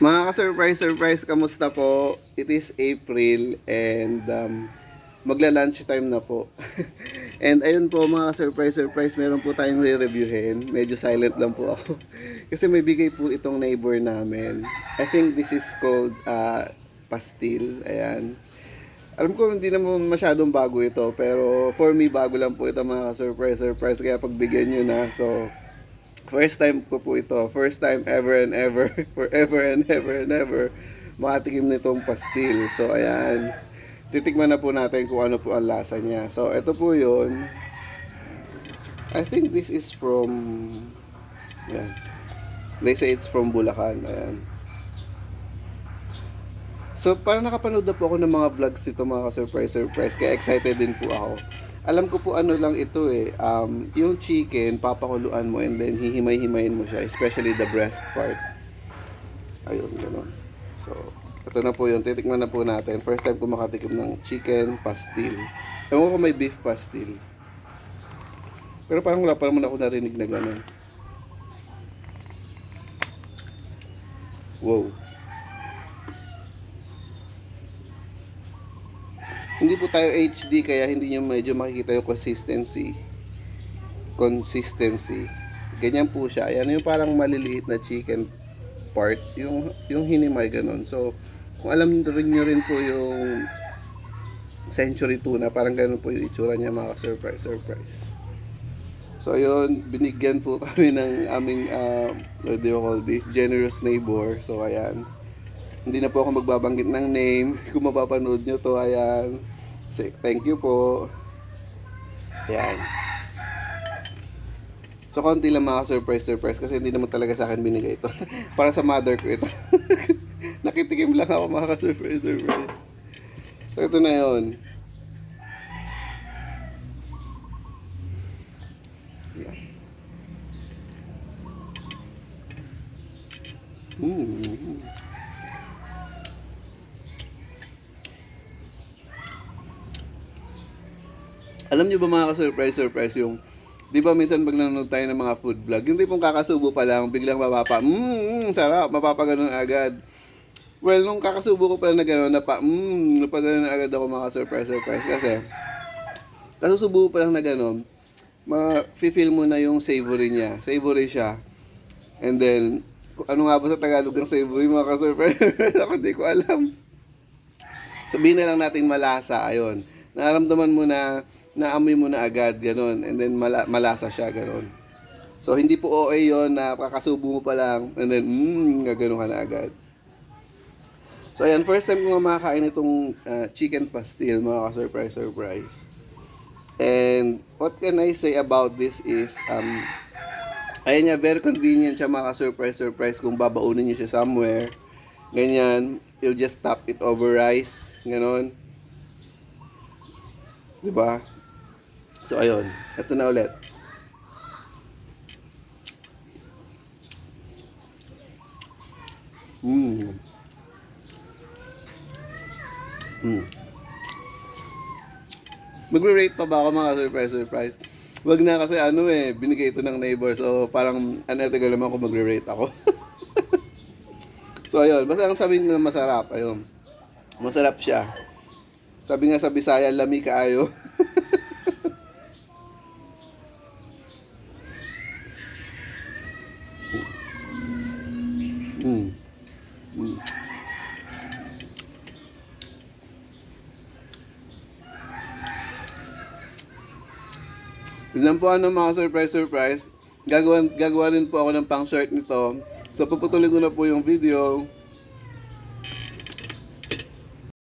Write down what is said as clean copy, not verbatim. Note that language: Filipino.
Mga ka-surprise, kamusta po? It is April and magla-lunch time na po. And ayun po mga ka-surprise, meron po tayong re-reviewin. Medyo silent lang po ako. Kasi may bigay po itong neighbor namin. I think this is called pastil. Ayan. Alam ko hindi naman masyadong bago ito, pero for me bago lang po ito mga ka-surprise. Kaya pagbigyan nyo na. So, first time ko po ito. First time ever and ever. Forever and ever makatikim nitong pastil. So, ayan. Titikman na po natin kung ano po ang lasa niya. So, ito po yun. I think this is from... Ayan. They say it's from Bulacan. Ayan. So, parang nakapanood na po ako ng mga vlogs nito mga ka-surprise. Kaya excited din po ako. Alam ko po ano lang ito eh, yung chicken, papakuluan mo and then hihimay-himayin mo siya, especially the breast part. Ayun, gano'n. So, ito na po yun, titikman na po natin. First time ko makatikim ng chicken pastil. Ewan ko may beef pastil. Pero parang wala pa naman ako narinig na gano'n. Wow. Hindi po tayo HD kaya hindi nyo medyo makikita yung consistency. Ganyan po siya. Ayan yung parang maliliit na chicken part, yung hinimay ganun. So, kung alam rin nyo rin po yung century tuna, parang ganun po yung itsura niya mga surprise. So, ayun, binigyan po kami ng aming what do you call this, generous neighbor. So, ayan. Hindi na po ako magbabanggit ng name. Kung mapapanood nyo to, ayan. Say, thank you po. Ayan. So, konti lang mga surprise kasi hindi naman talaga sa akin binigay ito. Para sa mother ko ito. Nakitikim lang ako mga surprise. So, ito na yun. Ayan. Alam niyo ba mga ka-surprise yung, di ba minsan pag nanonood tayo ng mga food vlog, yung tipong kakasubo pa lang, biglang sarap, mapapaganon agad. Well, nung kakasubo ko pala na gano'n, napaganon agad ako mga surprise. Kasi, kasusubo pa lang na gano'n, ma-feel mo na yung savory niya. Savory siya. And then, ano nga ba sa Tagalog ang savory mga ka-surprise? Ako di ko alam. Sabihin na lang natin malasa, ayun. Naramdaman mo na, naamoy mo na agad, gano'n. And then, malasa siya, gano'n. So, hindi po OA yun na kakasubo mo pa lang, and then, gano'n ka na agad. So, ayan, first time ko nga makakain itong chicken pastil, mga ka-surprise. And, what can I say about this is, ayan niya, very convenient siya mga ka-surprise kung babaunin niyo siya somewhere. Ganyan, you'll just tap it over rice, gano'n. Diba? So, ayun. Ito na ulit. Magre-rate pa ba ako mga surprise? Wag na kasi binigay ito ng neighbor. So, parang unethical naman kung magre-rate ako. So, ayun. Basta ang sabihin na masarap. Ayun. Masarap siya. Sabi nga sa Bisaya, lami kaayo. Yun po mga surprise. Gagawa rin po ako ng pang short nito. So puputulin ko na po yung video.